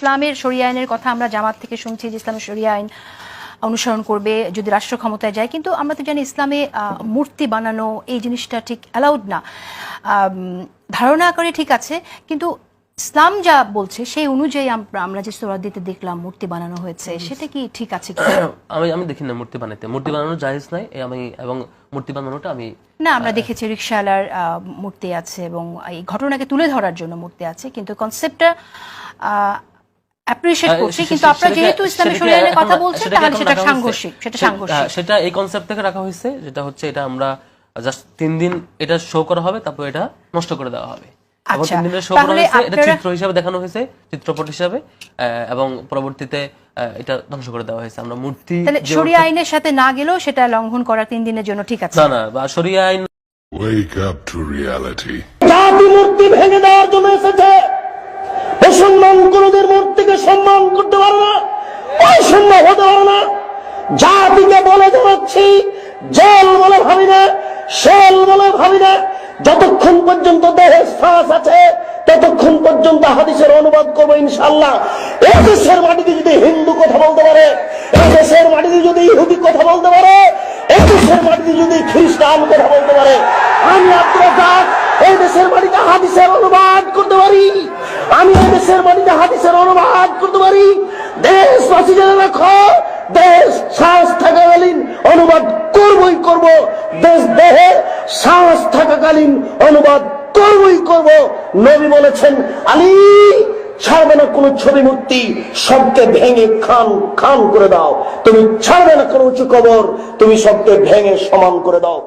ইসলামের শরিয়া আইনের কথা আমরা জামাত থেকে শুনছি যে ইসলামের শরিয়া আইন অনুসরণ করবে যদি রাষ্ট্র ক্ষমতায় যায়, কিন্তু আমরা তো জানি ইসলামে মূর্তি বানানো এই জিনিসটা ঠিক অ্যালাউড না। ধারণা করে ঠিক আছে, কিন্তু ইসলাম যা বলছে সেই অনুযায়ী আমরা যে সোরাদিতে দেখলাম মূর্তি বানানো হয়েছে, সেটা কি ঠিক আছে? আমি দেখি না মূর্তি বানানো জায়েজ নাই। এবং মূর্তি বানানোটা আমি না, আমরা দেখেছি রিকশাওয়ালার মূর্তি আছে এবং এই ঘটনাকে তুলে ধরার জন্য মূর্তি আছে, কিন্তু কনসেপ্টটা অ্যাপ্রিশিয়েট করছি। কিন্তু আপনারা যেহেতু ইসলামের শরিয়া আইনের কথা বলছেন, তাহলে সেটা সাংঘর্ষিক। সেটা এই কনসেপ্ট থেকে রাখা হয়েছে, যেটা হচ্ছে এটা আমরা জাস্ট 3 দিন এটা শো করা হবে, তারপর এটা নষ্ট করে দেওয়া হবে। এবং 3 দিনের শো করা হয়েছে, এটা চিত্র হিসেবে দেখানো হয়েছে, চিত্রপট হিসেবে, এবং পরবর্তীতে এটা ধ্বংস করে দেওয়া হয়েছে। আমরা মূর্তি শরিয়া আইনের সাথে না গেলেও সেটা লঙ্ঘন করা 3 দিনের জন্য ঠিক আছে না, বা শরিয়া আইন। Wake up to reality. জাতি মূর্তি ভেঙে দেওয়ার জন্য এসেছে। মুসলমান কোনদের মূর্তিকে সম্মান করতে পারে না, অসম্ভব হতে পারে না। জাতিকে বলে যাচ্ছি, জেল বলে ভাবি না, শেল বলে ভাবি না। যতক্ষণ পর্যন্ত দেহে শ্বাস আছে ততক্ষণ পর্যন্ত হাদিসের অনুবাদ করবো ইনশাআল্লাহ। এই দেশের মাটিতে যদি হিন্দু কথা বলতে পারে, এই দেশের মাটিতে যদি ইহুদি কথা বলতে পারে, এই দেশের মাটিতে যদি খ্রিস্টান কথা বলতে পারে, আমি আব্দুল রাজ্জাক এই দেশের মাটিতে হাদিসের অনুবাদ করতে পারি। আমি এই দেশের মাটিতে হাদিসের অনুবাদ করতে পারি। দেশবাসী জেনে রাখো, দেশ শ্বাস থাকাকালীন অনুবাদ করবই করব। দেহে শ্বাস থাকাকালীন অনুবাদ করবই করব। নবী বলেছেন, আলী ছাড়বে না কোন ছবি মূর্তি, সবকে ভেঙে খান খান করে দাও। তুমি ছাড়বে না কোন উঁচু কবর, তুমি সবকে ভেঙে সমান করে দাও।